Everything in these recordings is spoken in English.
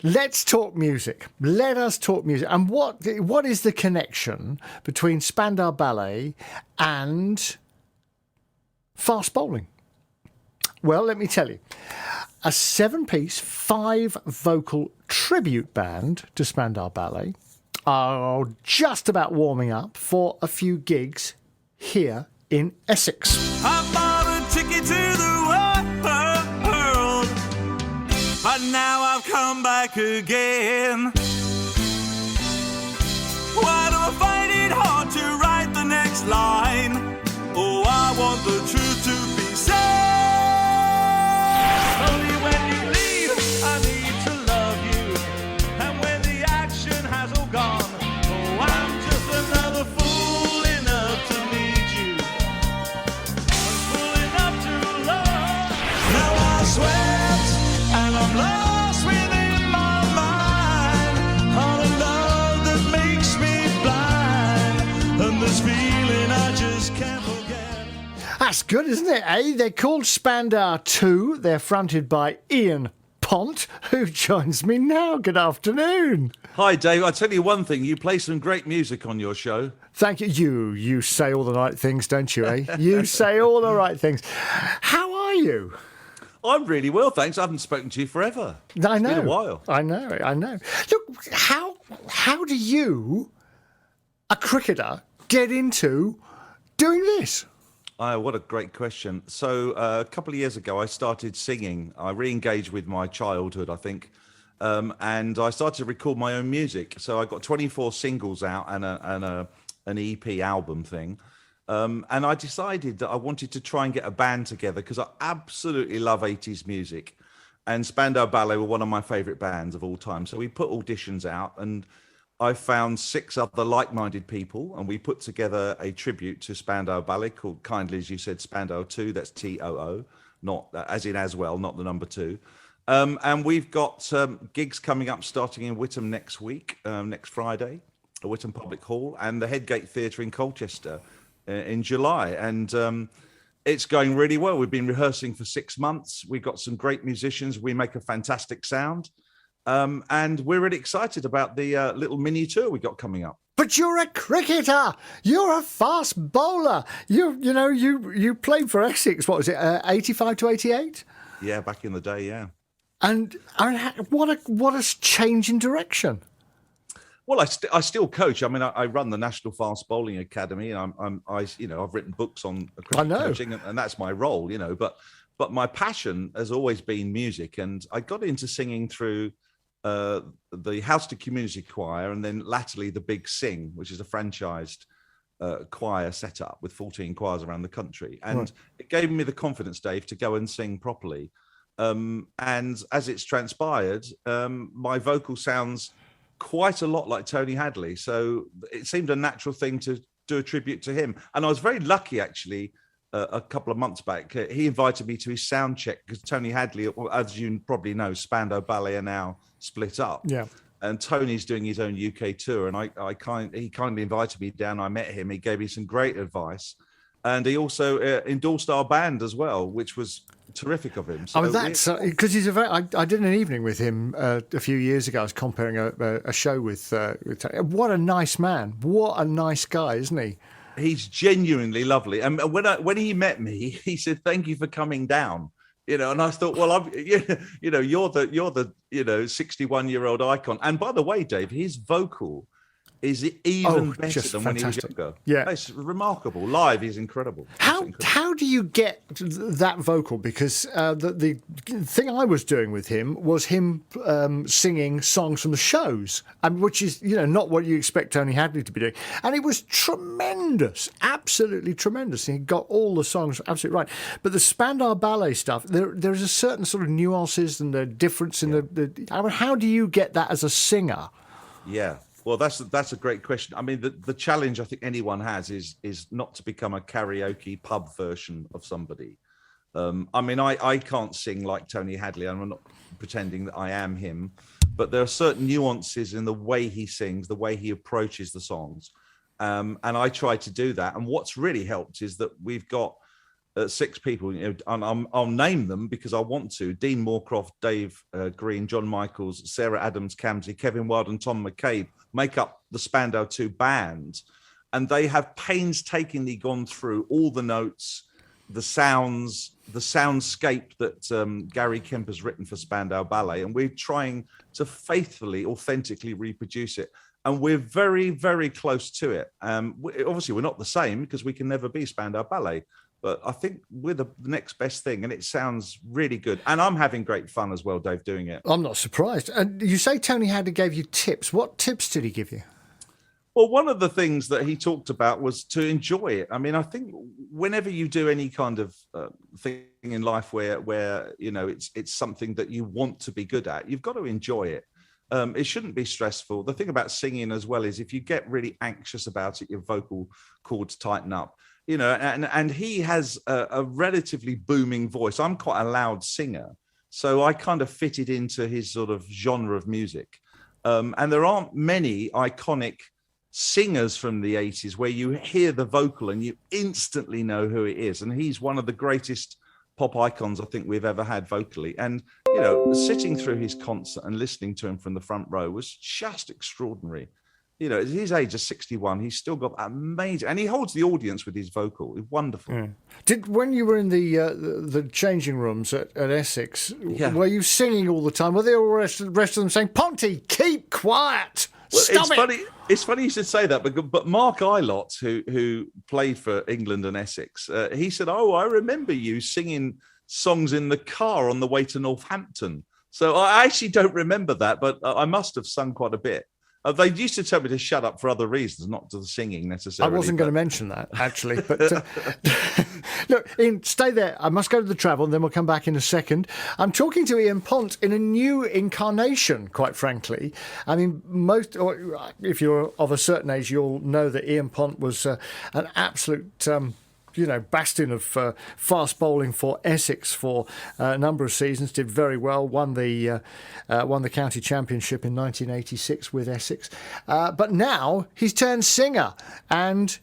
Let's talk music. Let us talk music. And what is the connection between Spandau Ballet and fast bowling? Well, let me tell you. A 7-piece, 5-vocal tribute band to Spandau Ballet are just about warming up for a few gigs here in Essex. I bought a ticket to the world, but now I've come back again. Why do I find it hard to write the next line? Oh, I want the truth to be said. Only when you leave, I need to love you. And when the action has all gone, oh, I'm just another fool enough to need you. I'm fool enough to love. Now I sweat and I'm lost within my mind. All the love that makes me blind. And this feeling I just can't forget. That's good, isn't it, eh? They're called Spandau Too. They're fronted by Ian Pont, who joins me now. Good afternoon. Hi, Dave. I'll tell you one thing. You play some great music on your show. Thank you. You say all the right things, don't you, eh? You say all the right things. How are you? I'm really well, thanks. I haven't spoken to you forever. I know. It's been a while. I know. Look, how do you, a cricketer, get into doing this? Oh, what a great question. So a couple of years ago, I started singing. I re-engaged with my childhood, I think. And I started to record my own music. So I got 24 singles out and an EP album thing. And I decided that I wanted to try and get a band together because I absolutely love 80s music. And Spandau Ballet were one of my favorite bands of all time. So we put auditions out and I found 6 other like-minded people, and we put together a tribute to Spandau Ballet called, kindly as you said, Spandau Too. That's TOO, not as in as well, not the number 2. And we've got gigs coming up starting in Whittam next week, next Friday, at Whittam Public Hall, and the Headgate Theatre in Colchester in July. And it's going really well. We've been rehearsing for 6 months. We've got some great musicians. We make a fantastic sound. And we're really excited about the little mini tour we got coming up. But you're a cricketer. You're a fast bowler. You played for Essex. What was it? 85 to 88. Yeah, back in the day. Yeah. And what a change in direction. Well, I still coach. I mean, I run the National Fast Bowling Academy, and I've written books on cricket coaching, and that's my role. But my passion has always been music, and I got into singing through the House to Community Choir, and then latterly the Big Sing, which is a franchised choir setup with 14 choirs around the country. And It gave me the confidence, Dave, to go and sing properly. And as it's transpired, my vocal sounds quite a lot like Tony Hadley. So it seemed a natural thing to do a tribute to him. And I was very lucky, actually, a couple of months back. He invited me to his sound check because Tony Hadley, as you probably know, Spandau Ballet are now split up. Yeah. And Tony's doing his own UK tour. And he kindly invited me down. I met him. He gave me some great advice. And he also endorsed our band as well, which was terrific of him. So that's because he's I did an evening with him a few years ago. I was comparing a show with Tony. What a nice man. What a nice guy, isn't he? He's genuinely lovely. And when he met me, he said, "Thank you for coming down." And I thought, well, you're the 61-year-old icon. And by the way, Dave, his vocal is even better than when he was younger. Yeah, it's remarkable. Live, he's incredible. How do you get that vocal? Because the thing I was doing with him was him singing songs from the shows, which is not what you expect Tony Hadley to be doing, and it was tremendous, absolutely tremendous. He got all the songs absolutely right. But the Spandau Ballet stuff, there is a certain sort of nuances and the difference in how do you get that as a singer? Yeah. Well, that's a great question. I mean, the challenge I think anyone has is not to become a karaoke pub version of somebody. I mean, I can't sing like Tony Hadley. I'm not pretending that I am him, but there are certain nuances in the way he sings, the way he approaches the songs. And I try to do that. And what's really helped is that we've got six people. I'll name them because I want to. Dean Moorcroft, Dave Green, John Michaels, Sarah Adams Camsey, Kevin Wild and Tom McCabe make up the Spandau 2 band. And they have painstakingly gone through all the notes, the sounds, the soundscape that Gary Kemp has written for Spandau Ballet. And we're trying to faithfully, authentically reproduce it. And we're very, very close to it. Obviously, we're not the same because we can never be Spandau Ballet. But I think we're the next best thing, and it sounds really good. And I'm having great fun as well, Dave, doing it. I'm not surprised. And you say Tony Hadley gave you tips. What tips did he give you? Well, one of the things that he talked about was to enjoy it. I mean, I think whenever you do any kind of thing in life where you know it's something that you want to be good at, you've got to enjoy it. It shouldn't be stressful. The thing about singing as well is if you get really anxious about it, your vocal cords tighten up. You know, and he has a relatively booming voice. I'm quite a loud singer, so I kind of fitted into his sort of genre of music. And there aren't many iconic singers from the 80s where you hear the vocal and you instantly know who it is. And he's one of the greatest pop icons I think we've ever had vocally. And, you know, sitting through his concert and listening to him from the front row was just extraordinary. You know, at his age of 61, he's still got amazing, and he holds the audience with his vocal. It's wonderful. Yeah. When you were in the changing rooms at Essex, were you singing all the time? Were the rest of them saying, "Ponty, keep quiet"? Well, Stop it. Funny. It's funny you should say that, but Mark Ilott, who played for England and Essex, he said, "Oh, I remember you singing songs in the car on the way to Northampton." So I actually don't remember that, but I must have sung quite a bit. They used to tell me to shut up for other reasons, not to the singing necessarily. I wasn't going to mention that, actually. But look, Ian, stay there. I must go to the travel, and then we'll come back in a second. I'm talking to Ian Pont in a new incarnation, quite frankly. I mean, if you're of a certain age, you'll know that Ian Pont was an absolute... bastion of fast bowling for Essex for a number of seasons. Did very well. Won the county championship in 1986 with Essex. But now he's turned singer and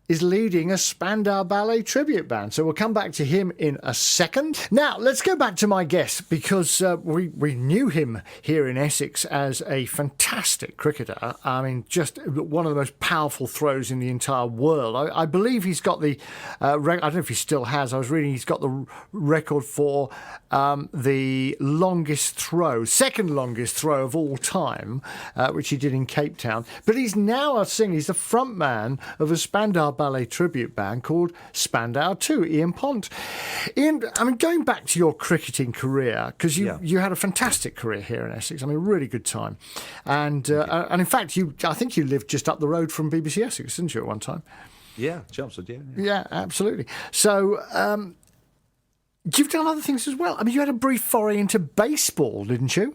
is leading a Spandau Ballet tribute band. So we'll come back to him in a second. Now, let's go back to my guest, because we knew him here in Essex as a fantastic cricketer. I mean, just one of the most powerful throws in the entire world. I believe he's got the, I don't know if he still has, I was reading he's got the record for the longest throw, second longest throw of all time, which he did in Cape Town. But he's now a singer, he's the front man of a Spandau Ballet tribute band called Spandau Too, Ian Pont. Ian, I mean, going back to your cricketing career, because you had a fantastic career here in Essex. I mean, a really good time, and in fact, I think you lived just up the road from BBC Essex, didn't you, at one time? Yeah, Chelmsford, yeah. Yeah, absolutely. So you've done other things as well. I mean, you had a brief foray into baseball, didn't you?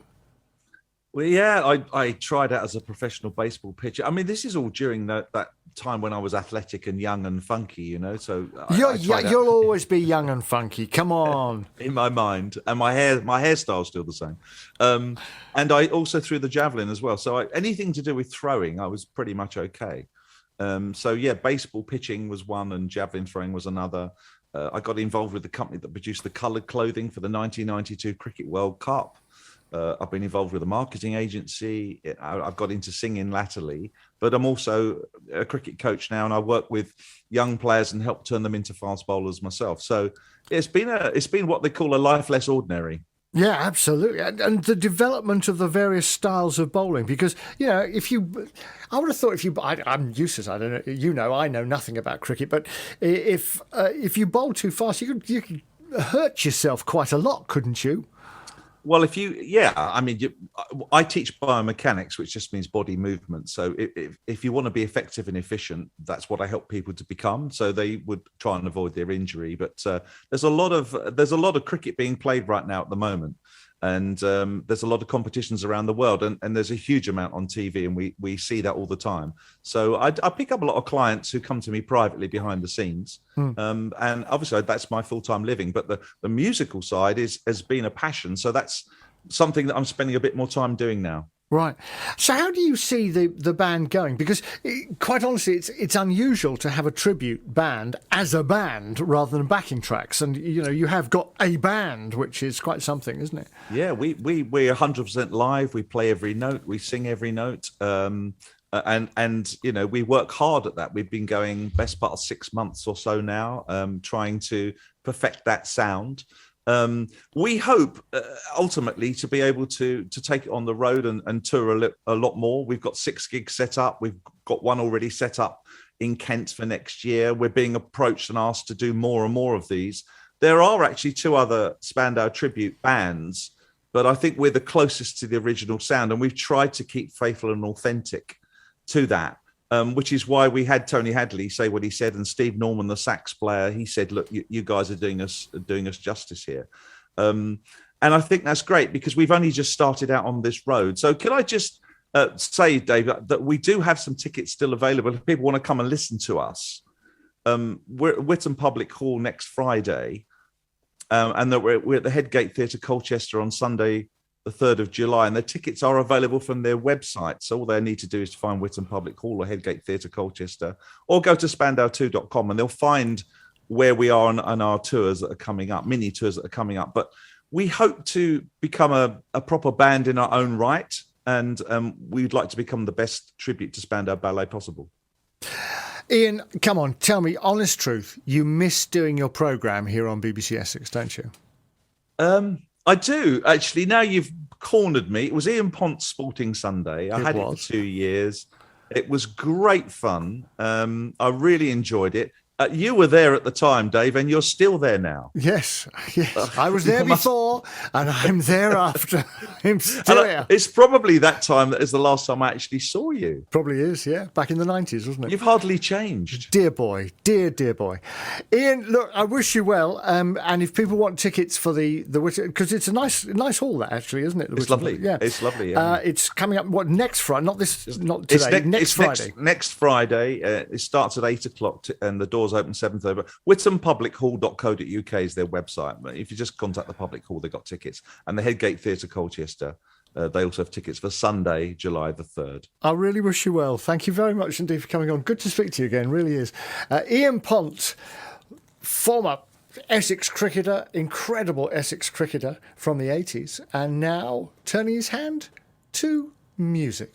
Well, yeah, I tried out as a professional baseball pitcher. I mean, this is all during that time when I was athletic and young and funky, you know. So you'll always be young and funky. Come on, in my mind, and my hairstyle's still the same. And I also threw the javelin as well. So anything to do with throwing, I was pretty much okay. So yeah, baseball pitching was one, and javelin throwing was another. I got involved with the company that produced the coloured clothing for the 1992 Cricket World Cup. I've been involved with a marketing agency. I've got into singing latterly, but I'm also a cricket coach now, and I work with young players and help turn them into fast bowlers myself. So it's been what they call a life less ordinary. Yeah, absolutely. And the development of the various styles of bowling, because, you know, I would have thought I'm useless, I don't know, I know nothing about cricket, but if you bowl too fast, you could hurt yourself quite a lot, couldn't you? Well, I teach biomechanics, which just means body movement. So if you want to be effective and efficient, that's what I help people to become. So they would try and avoid their injury. But there's a lot of cricket being played right now at the moment. And there's a lot of competitions around the world, and there's a huge amount on TV, and we see that all the time. So I pick up a lot of clients who come to me privately behind the scenes, and obviously that's my full-time living. But the musical side has been a passion, so that's something that I'm spending a bit more time doing now. Right. So how do you see the band going? Because quite honestly, it's unusual to have a tribute band as a band rather than backing tracks. And, you have got a band, which is quite something, isn't it? Yeah, we're 100% live. We play every note. We sing every note. And we work hard at that. We've been going best part of 6 months or so now, trying to perfect that sound. We hope ultimately to be able to take it on the road and tour a lot more. We've got 6 gigs set up. We've got one already set up in Kent for next year. We're being approached and asked to do more and more of these. There are actually 2 other Spandau tribute bands, but I think we're the closest to the original sound, and we've tried to keep faithful and authentic to that. Which is why we had Tony Hadley say what he said, and Steve Norman, the sax player, he said, "Look, you guys are doing us justice here," and I think that's great because we've only just started out on this road. So, can I just say, Dave, that we do have some tickets still available if people want to come and listen to us. We're at Whittam Public Hall next Friday, and that we're at the Headgate Theatre, Colchester, on Sunday, the 3rd of July, and the tickets are available from their website. So all they need to do is to find Whittam Public Hall or Headgate Theatre, Colchester, or go to spandau2.com, and they'll find where we are on our tours that are coming up, mini tours that are coming up. But we hope to become a proper band in our own right, and we'd like to become the best tribute to Spandau Ballet possible. Ian, come on, tell me, honest truth, you miss doing your programme here on BBC Essex, don't you? I do, actually. Now you've cornered me. It was Ian Pont's Sporting Sunday. I had it for 2 years. It was great fun. I really enjoyed it. You were there at the time, Dave, and you're still there now. Yes. I was there before, and I'm there after. I'm still here. It's probably that time that is the last time I actually saw you. Probably is, yeah. Back in the 90s, wasn't it? You've hardly changed. Dear boy. Dear boy. Ian, look, I wish you well. And if people want tickets for the because it's a nice hall, that actually, isn't it? It's lovely. Yeah. It's lovely. Yeah. It's coming up, next Friday? Not today. Next Friday. Next Friday. It starts at 8:00 and the doors open 7:30. But whittampublichall.co.uk is their website. If you just contact the Public Hall, they've got tickets. And the Headgate Theatre, Colchester, they also have tickets for Sunday, July the 3rd. I really wish you well. Thank you very much indeed for coming on. Good to speak to you again, really is. Ian Pont, former Essex cricketer, incredible Essex cricketer from the 80s, and now turning his hand to music.